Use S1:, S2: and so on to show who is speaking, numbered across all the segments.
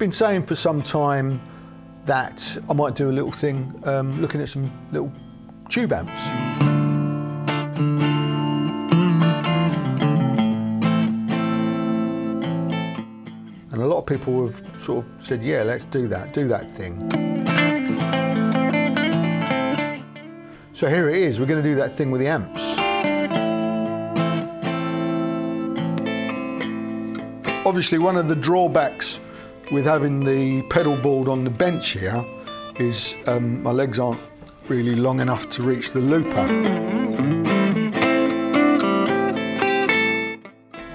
S1: been saying for some time that I might do a little thing looking at some little tube amps. And a lot of people have sort of said, yeah, let's do that thing. So here it is, we're going to do that thing with the amps. Obviously, one of the drawbacks with having the pedal board on the bench here is my legs aren't really long enough to reach the looper.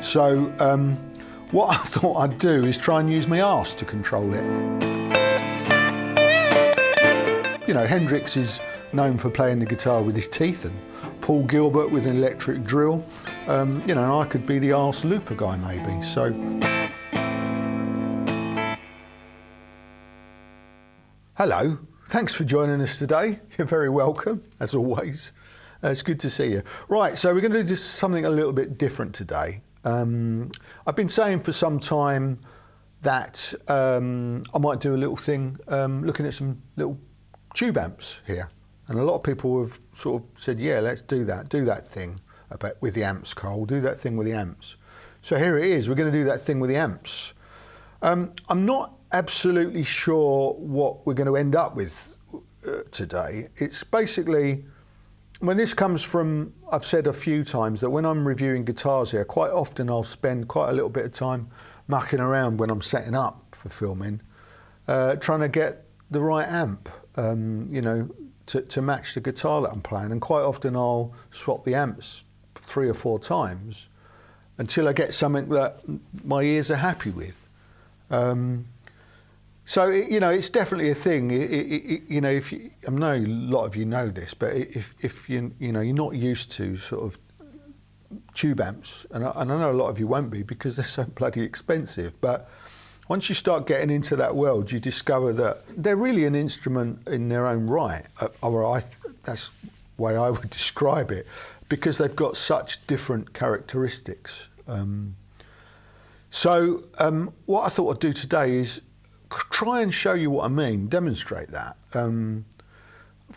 S1: So what I thought I'd do is try and use my arse to control it. You know, Hendrix is known for playing the guitar with his teeth, and Paul Gilbert with an electric drill. You know, and I could be the arse looper guy maybe. So. Hello, thanks for joining us today. You're very welcome, as always. It's good to see you. Right, so we're going to do just something a little bit different today. I've been saying for some time that I might do a little thing looking at some little tube amps here. And a lot of people have sort of said, yeah, let's do that thing with the amps, Carl, do that thing with the amps. So here it is, we're going to do that thing with the amps. I'm not absolutely sure what we're going to end up with today. It's basically, when this comes from, I've said a few times that when I'm reviewing guitars here, quite often I'll spend quite a little bit of time mucking around when I'm setting up for filming, trying to get the right amp, you know, to match the guitar that I'm playing. And quite often I'll swap the amps 3 or 4 times until I get something that my ears are happy with. So, you know, it's definitely a thing. You know, I know a lot of you know this, but if you know, you're not used to sort of tube amps, and I know a lot of you won't be because they're so bloody expensive, but once you start getting into that world, you discover that they're really an instrument in their own right, or that's the way I would describe it, because they've got such different characteristics. So what I thought I'd do today is try and show you what I mean, demonstrate that. I've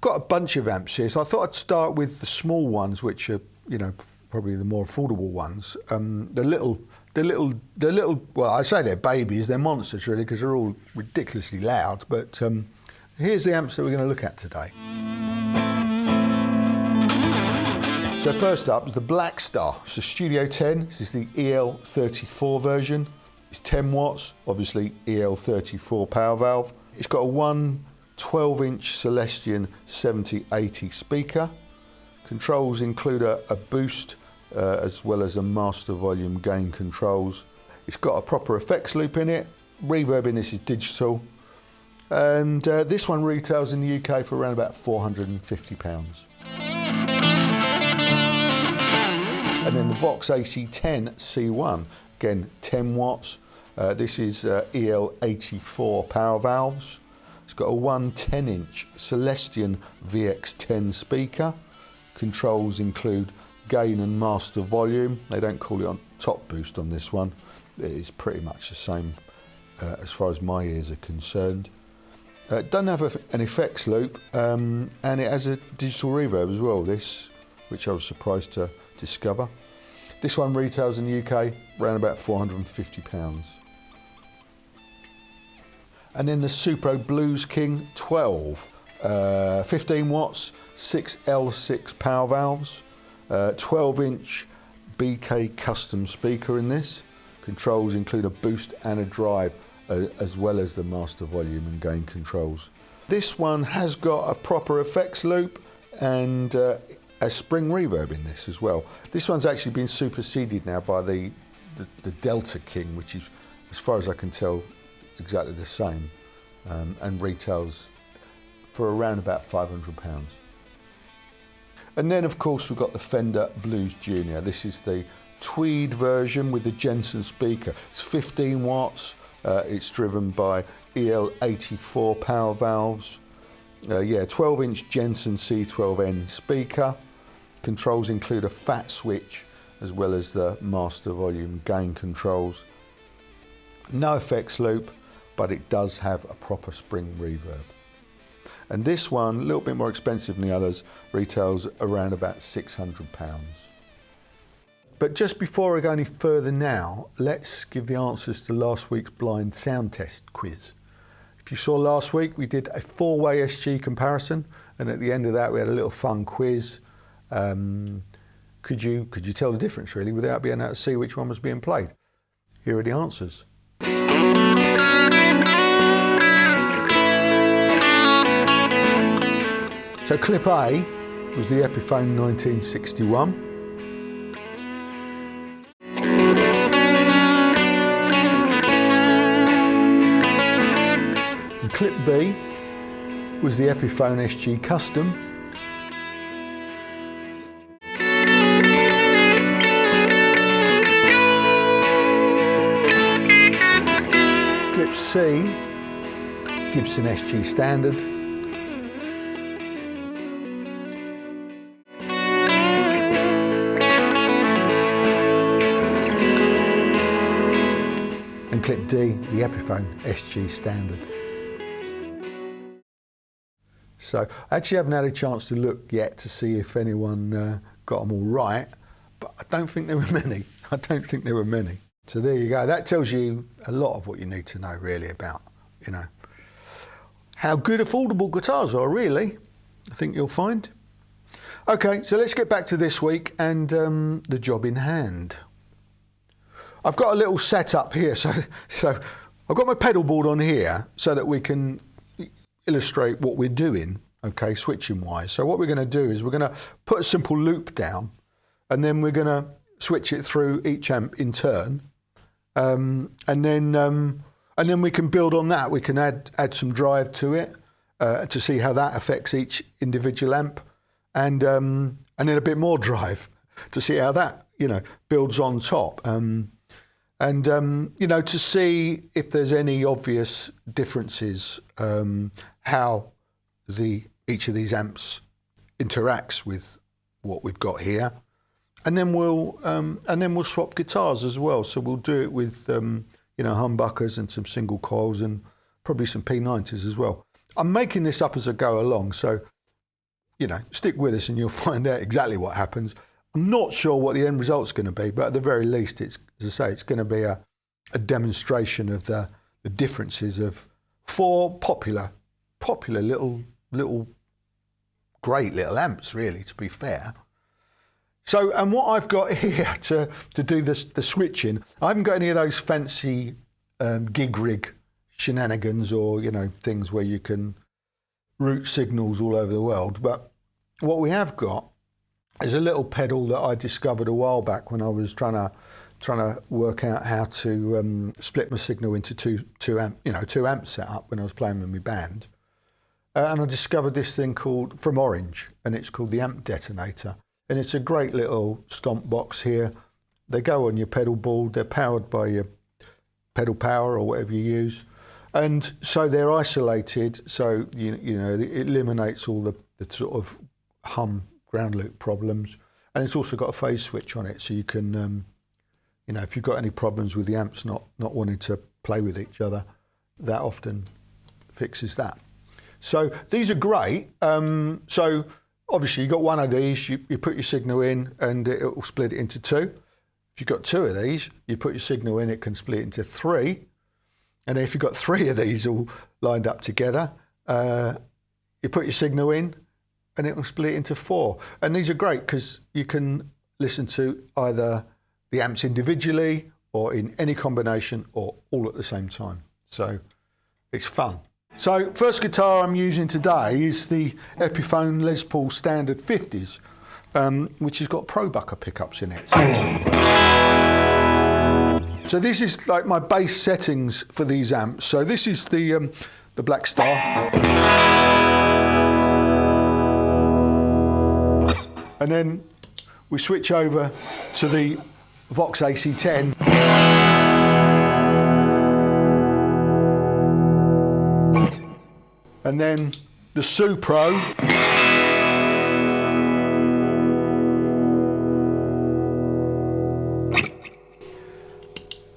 S1: got a bunch of amps here, so I thought I'd start with the small ones, which are, you know, probably the more affordable ones. The little, well, I say they're babies, they're monsters really, because they're all ridiculously loud, but here's the amps that we're going to look at today. So first up is the Blackstar. It's a Studio 10, this is the EL34 version. It's 10 watts, obviously EL34 power valve. It's got a 12-inch Celestion 7080 speaker. Controls include a boost as well as a master volume gain controls. It's got a proper effects loop in it. Reverb in this is digital. And this one retails in the UK for around about £450. And then the Vox AC10 C1, again 10 watts. This is EL84 power valves. It's got a 10-inch Celestion VX10 speaker. Controls include gain and master volume. They don't call it on top boost on this one. It is pretty much the same as far as my ears are concerned. It doesn't have an effects loop, and it has a digital reverb as well, this, which I was surprised to discover. This one retails in the UK around about £450. And then the Supro Blues King 12, 15 watts, 6 L6 power valves, 12-inch BK custom speaker in this. Controls include a boost and a drive, as well as the master volume and gain controls. This one has got a proper effects loop and a spring reverb in this as well. This one's actually been superseded now by the Delta King, which is, as far as I can tell, exactly the same, and retails for around about £500. And then of course we've got the Fender Blues Junior. This is the tweed version with the Jensen speaker. It's 15 watts, it's driven by EL84 power valves. 12-inch Jensen C12N speaker. Controls include a fat switch as well as the master volume gain controls. No effects loop, but it does have a proper spring reverb. And this one, a little bit more expensive than the others, retails around about £600. But just before I go any further now, let's give the answers to last week's blind sound test quiz. If you saw last week, we did a 4-way SG comparison, and at the end of that we had a little fun quiz. Could you tell the difference really without being able to see which one was being played? Here are the answers. So clip A was the Epiphone 1961. And clip B was the Epiphone SG Custom. Clip C, Gibson SG Standard. And clip D, the Epiphone SG Standard. So I actually haven't had a chance to look yet to see if anyone got them all right, but I don't think there were many. I don't think there were many. So there you go. That tells you a lot of what you need to know really about, you know, how good affordable guitars are really, I think you'll find. Okay, so let's get back to this week and the job in hand. I've got a little setup here, so I've got my pedal board on here so that we can illustrate what we're doing, okay, switching wise. So what we're going to do is we're going to put a simple loop down, and then we're going to switch it through each amp in turn, and then we can build on that. We can add some drive to it to see how that affects each individual amp, and then a bit more drive to see how that, you know, builds on top. And you know, to see if there's any obvious differences, how each of these amps interacts with what we've got here, and then we'll swap guitars as well. So we'll do it with you know, humbuckers and some single coils and probably some P90s as well. I'm making this up as I go along, so you know, stick with us and you'll find out exactly what happens. I'm not sure what the end result's going to be, but at the very least, it's, as I say, it's going to be a demonstration of the differences of 4 popular little great little amps, really, to be fair. So, and what I've got here to do the switching, I haven't got any of those fancy gig rig shenanigans or, you know, things where you can route signals all over the world. But what we have got is a little pedal that I discovered a while back when I was trying to work out how to split my signal into two amp setup when I was playing with my band. And I discovered this thing called, from Orange, and it's called the Amp Detonator. And it's a great little stomp box here. They go on your pedal board. They're powered by your pedal power or whatever you use. And so they're isolated, so you know, it eliminates all the sort of hum ground loop problems. And it's also got a phase switch on it, so you can, you know, if you've got any problems with the amps not wanting to play with each other, that often fixes that. So these are great. So obviously you've got one of these, you put your signal in and it will split it into 2. If you've got 2 of these, you put your signal in, it can split it into 3. And then if you've got 3 of these all lined up together, you put your signal in and it will split it into 4. And these are great because you can listen to either the amps individually or in any combination or all at the same time. So it's fun. So first guitar I'm using today is the Epiphone Les Paul Standard 50s, which has got pro-bucker pickups in it. So this is like my bass settings for these amps. So this is the Blackstar. And then we switch over to the Vox AC10. And then the Supro.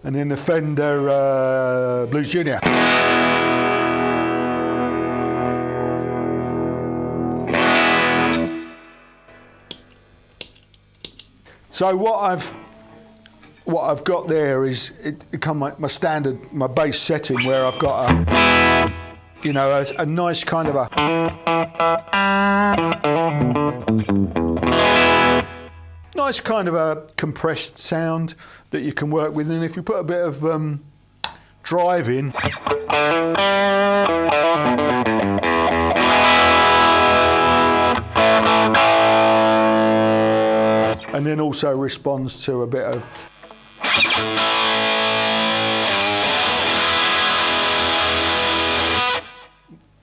S1: And then in the Fender Blues Junior. So what I've got there is it come my standard, my bass setting, where I've got a nice kind of a compressed sound that you can work with, and if you put a bit of drive in, and then also responds to a bit of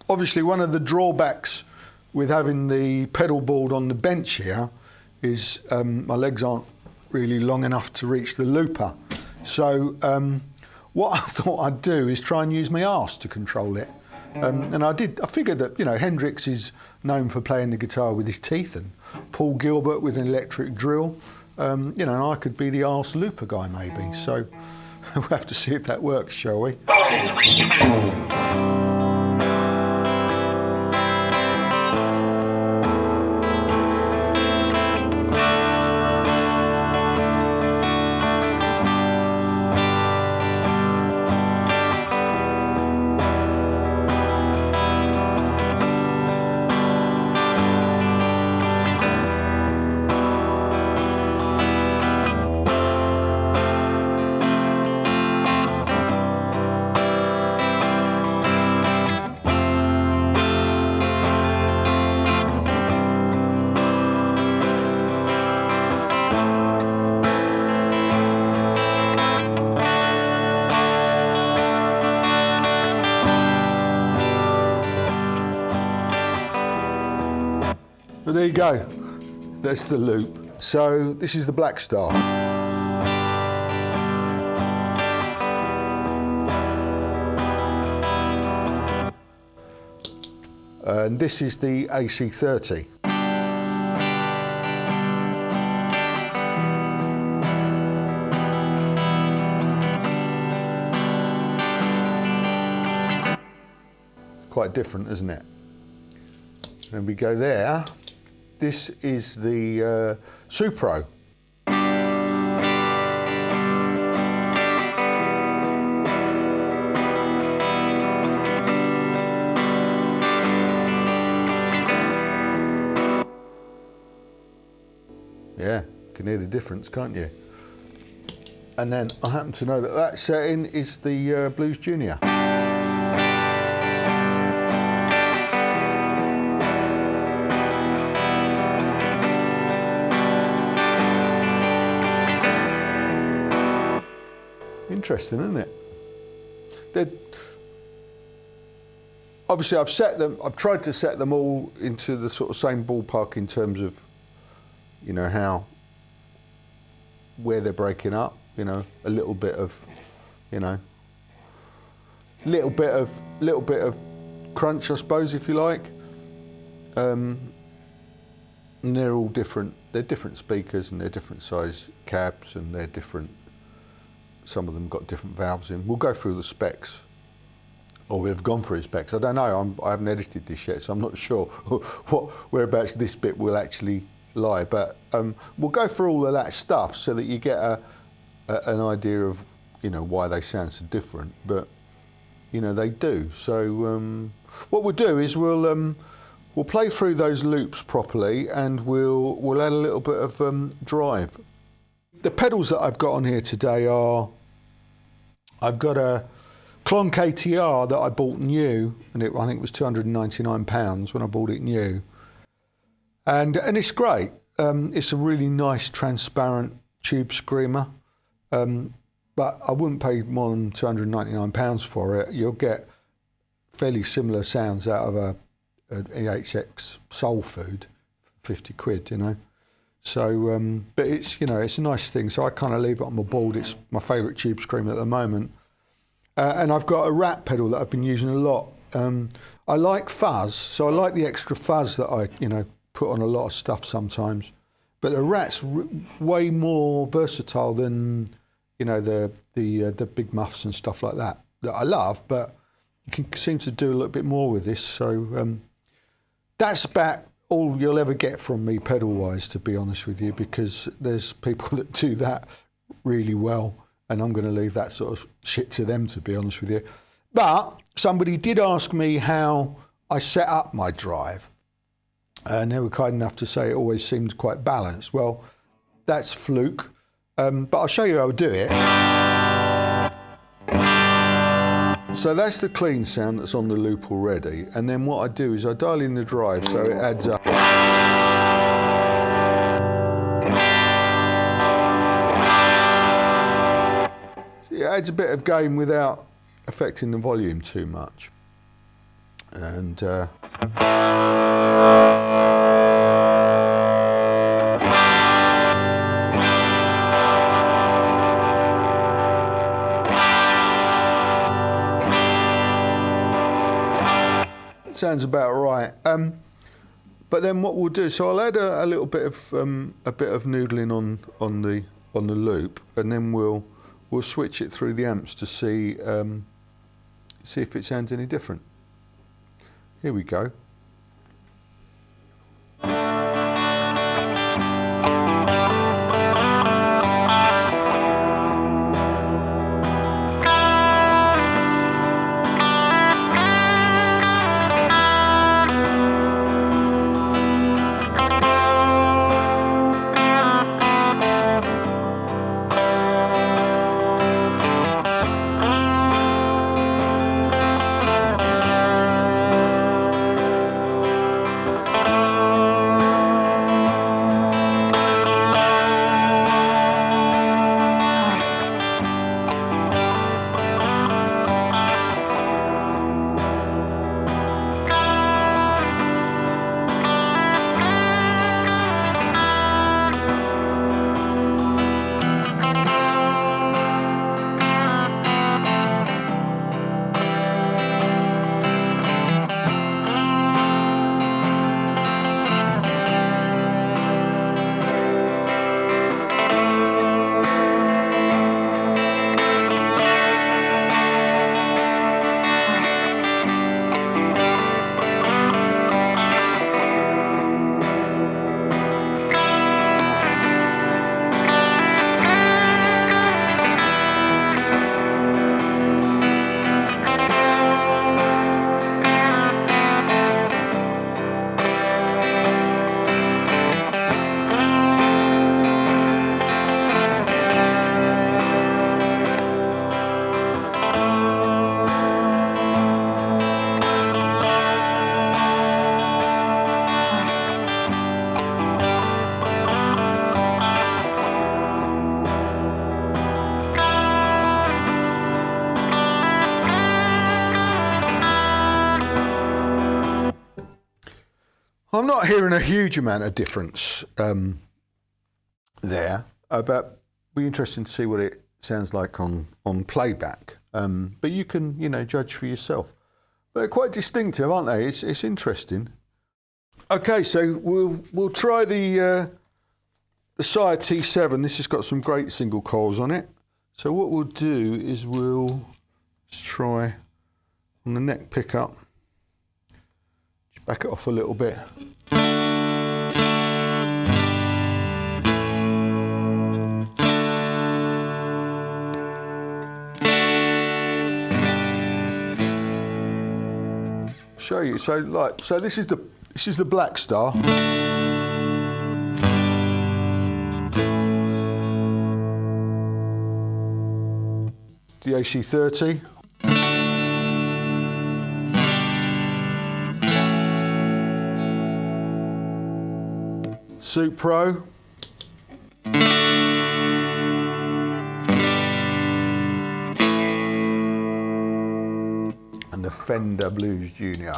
S1: obviously. One of the drawbacks with having the pedal board on the bench here is my legs aren't really long enough to reach the looper. So what I thought I'd do is try and use my arse to control it. And I figured that, Hendrix is known for playing the guitar with his teeth, and Paul Gilbert with an electric drill. And I could be the arse looper guy maybe. So we'll have to see if that works, shall we? But there you go, that's the loop. So this is the Blackstar. And this is the AC10. It's quite different, isn't it? And we go there. This is the Supro. Yeah, you can hear the difference, can't you? And then I happen to know that that setting is the Blues Junior. Interesting, isn't it? Obviously I've tried to set them all into the sort of same ballpark in terms of, where they're breaking up, a little bit of, little bit of crunch, I suppose, if you like. And they're all different. They're different speakers, and they're different size cabs, and they're different. Some of them got different valves in. We'll go through the specs, or we've gone through the specs. I don't know. I haven't edited this yet, so I'm not sure whereabouts this bit will actually lie. But we'll go through all of that stuff so that you get an idea of why they sound so different. But they do. So what we'll do is we'll play through those loops properly, and we'll add a little bit of drive. The pedals that I've got on here today are, I've got a Klonk ATR that I bought new, and I think it was £299 when I bought it new. And it's great. It's a really nice transparent tube screamer, but I wouldn't pay more than £299 for it. You'll get fairly similar sounds out of an EHX Soul Food, 50 quid, So, but it's a nice thing. So I kind of leave it on my board. It's my favourite tube screamer at the moment. And I've got a rat pedal that I've been using a lot. I like fuzz, so I like the extra fuzz that I, put on a lot of stuff sometimes. But a rat's way more versatile than you know, the big muffs and stuff like that I love, but you can seem to do a little bit more with this. So that's about all you'll ever get from me pedal-wise, to be honest with you, because there's people that do that really well, and I'm going to leave that sort of shit to them, to be honest with you. But somebody did ask me how I set up my drive, and they were kind enough to say it always seemed quite balanced. Well, that's fluke, but I'll show you how I do it. So that's the clean sound that's on the loop already, and then what I do is I dial in the drive so it adds up. So it adds a bit of gain without affecting the volume too much. And sounds about right. But then what we'll do, so I'll add a little bit of noodling on the loop, and then we'll switch it through the amps to see if it sounds any different. Here we go. I'm not hearing a huge amount of difference there, but it'll be interesting to see what it sounds like on playback. But you can, you know, judge for yourself. But they're quite distinctive, aren't they? It's interesting. Okay, so we'll try the Sire T7. This has got some great single coils on it. So what we'll do is we'll try on the neck pickup. Just back it off a little bit. Show you. So this is the Blackstar. The AC10. Supro. And the Fender Blues Junior.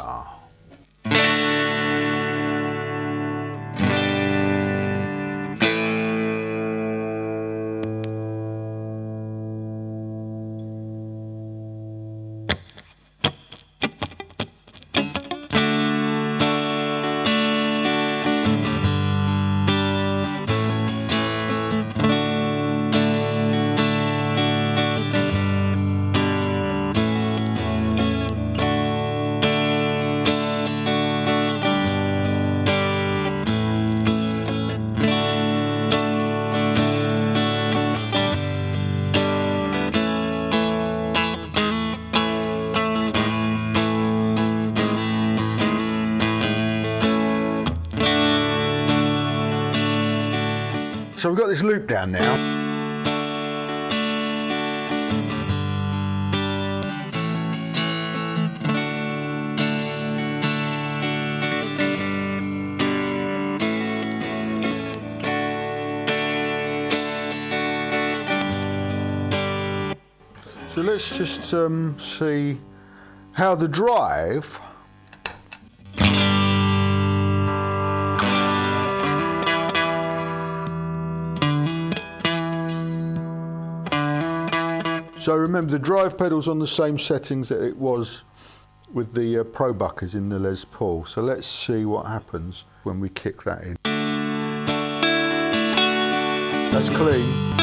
S1: So we've got this loop down now. So let's just see how the drive So remember, the drive pedal's on the same settings that it was with the Pro Buckers in the Les Paul. So let's see what happens when we kick that in. That's clean.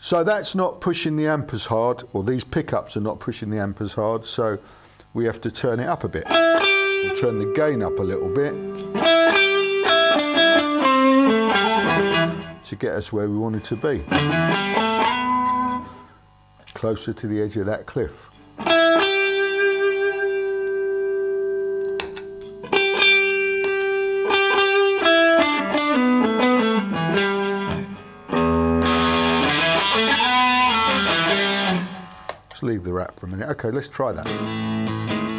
S1: So that's not pushing the amp as hard, or these pickups are not pushing the amp as hard, so we have to turn it up a bit. We'll turn the gain up a little bit to get us where we want it to be. Closer to the edge of that cliff. Leave the wrap for a minute. Okay, let's try that.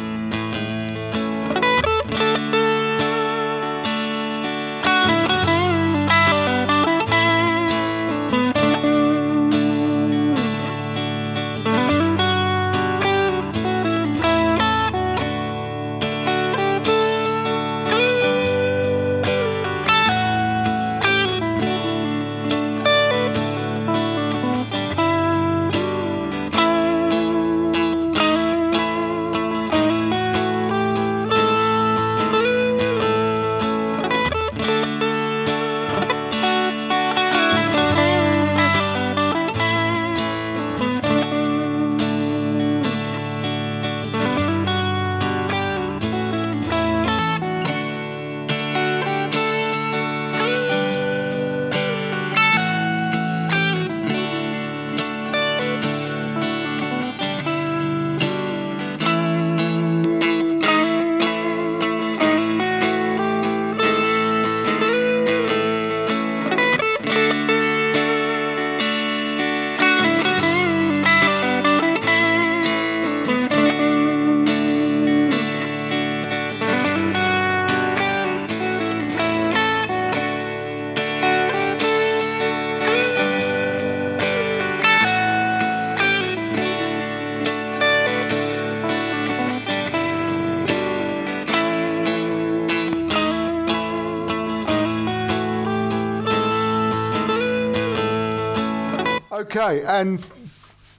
S1: Okay, and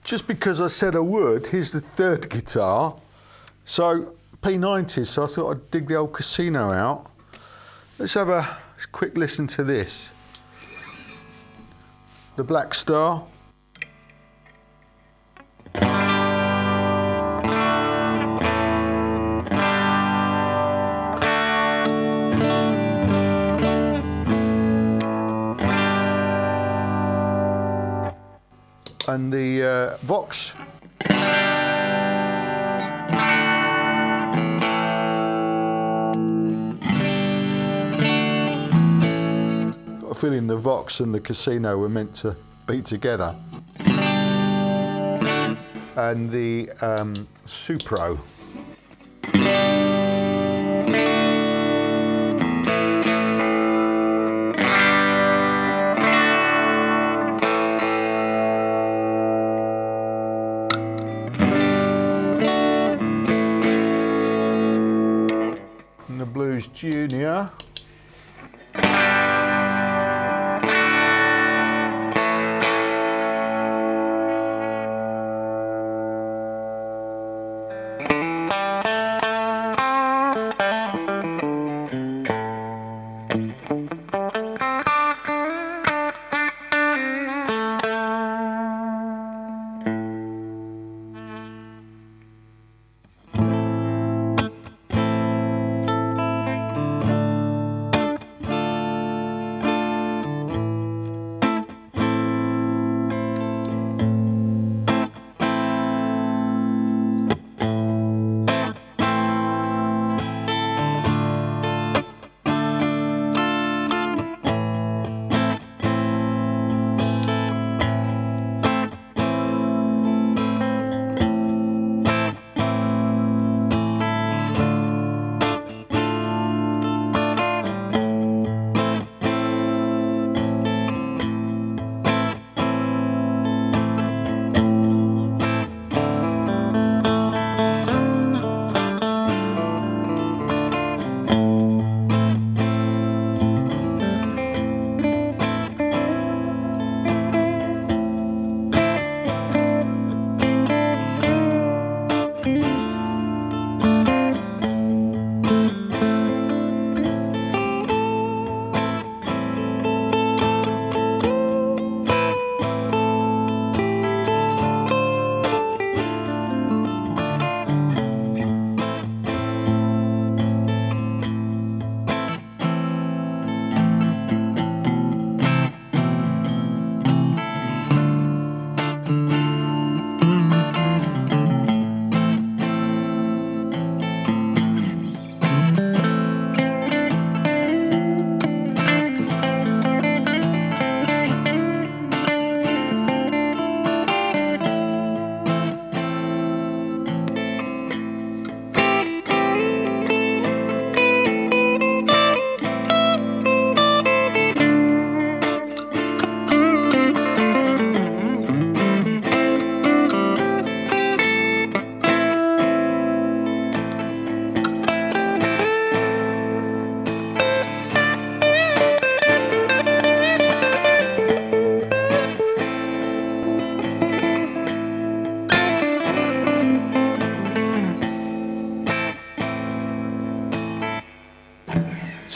S1: just because I said I would, here's the third guitar. So P90s, so I thought I'd dig the old Casino out. Let's have a quick listen to this. The Blackstar. And the Vox. Got a feeling the Vox and the Casino were meant to be together. And the Supro. Blues Junior.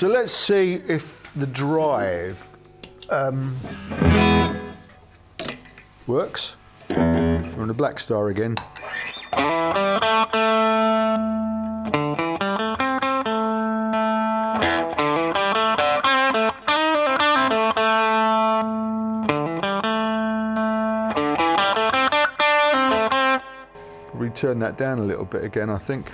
S1: So let's see if the drive works. So we're on the Blackstar again. Probably turn that down a little bit again, I think.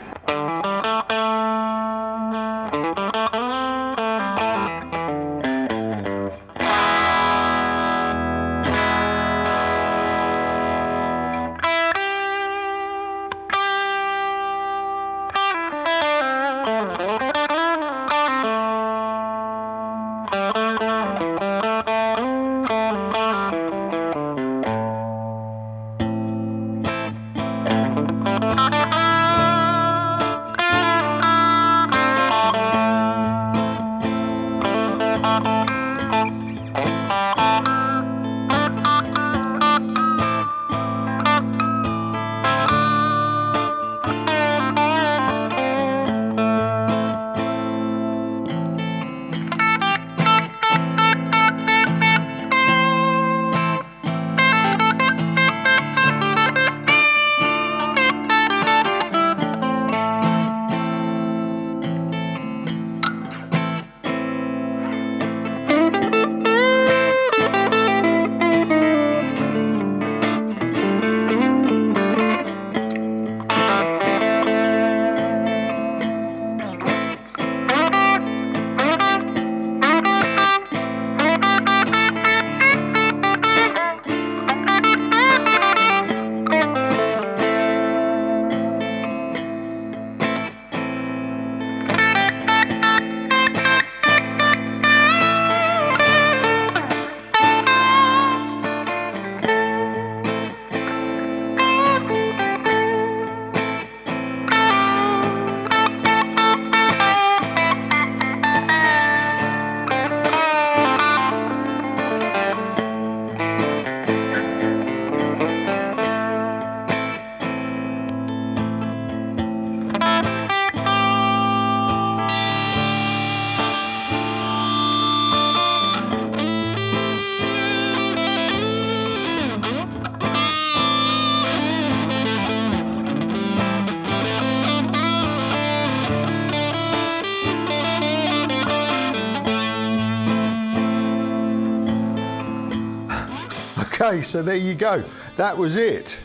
S1: Okay, so there you go. That was it.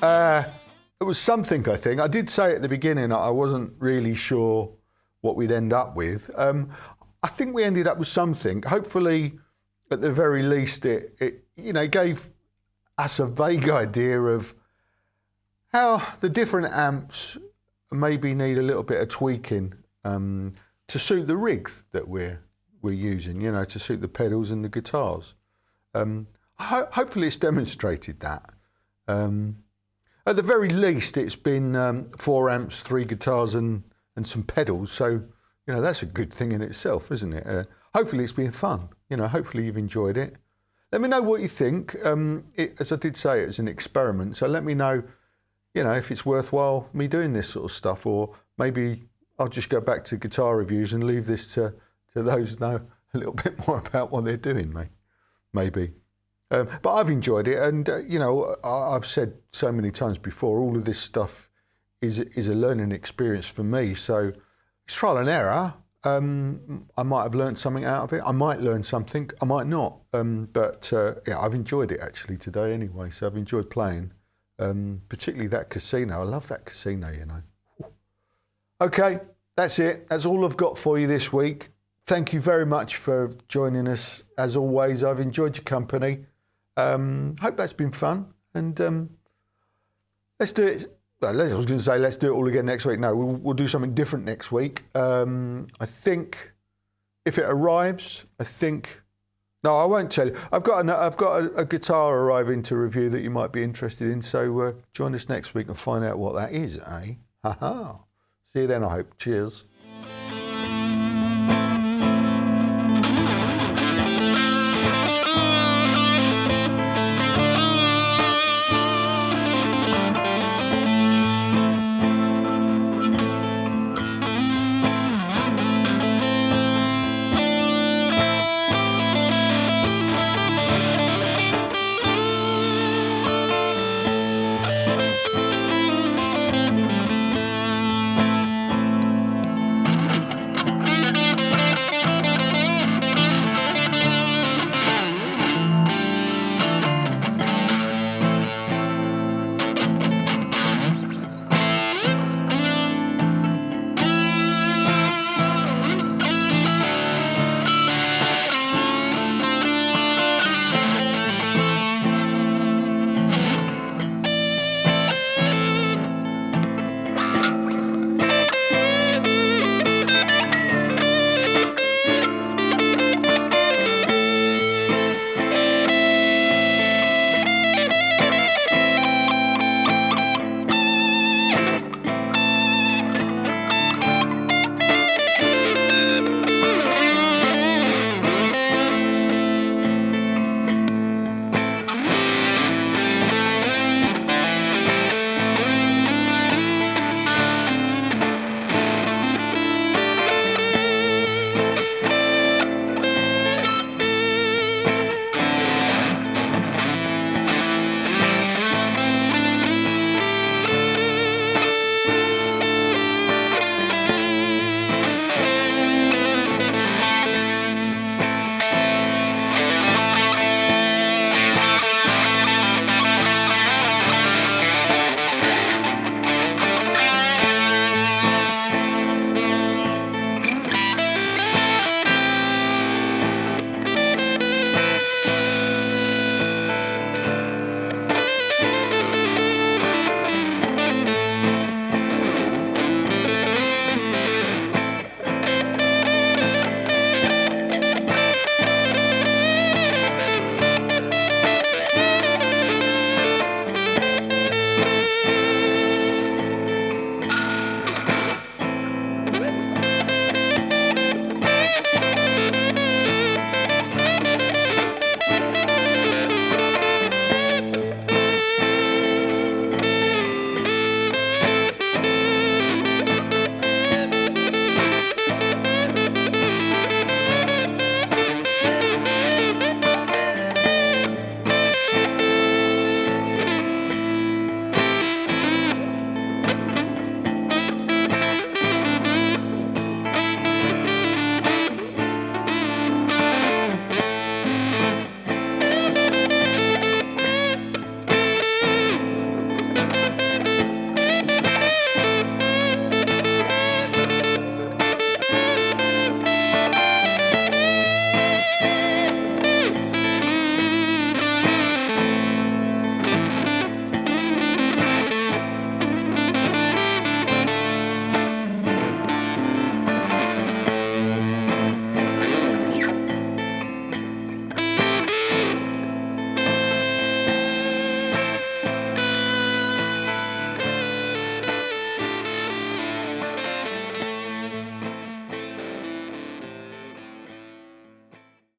S1: It was something, I think. I did say at the beginning I wasn't really sure what we'd end up with. I think we ended up with something. Hopefully, at the very least, it gave us a vague idea of how the different amps maybe need a little bit of tweaking to suit the rigs that we're using, to suit the pedals and the guitars. Hopefully it's demonstrated that. At the very least, it's been 4 amps, 3 guitars and some pedals. So, that's a good thing in itself, isn't it? Hopefully it's been fun. Hopefully you've enjoyed it. Let me know what you think. As I did say, it was an experiment. So let me know, if it's worthwhile me doing this sort of stuff, or maybe I'll just go back to guitar reviews and leave this to those who know a little bit more about what they're doing, maybe. But I've enjoyed it, and I've said so many times before, all of this stuff is a learning experience for me. So it's trial and error. I might have learned something out of it. I might learn something. I might not. But I've enjoyed it actually today anyway. So I've enjoyed playing, particularly that casino. I love that casino. Okay, that's it. That's all I've got for you this week. Thank you very much for joining us. As always, I've enjoyed your company. Hope that's been fun, and let's do it. Well, I was going to say let's do it all again next week. No, we'll do something different next week. I think if it arrives, no, I won't tell you. I've got a guitar arriving to review that you might be interested in. So join us next week and find out what that is, eh? Ha ha. See you then, I hope. Cheers.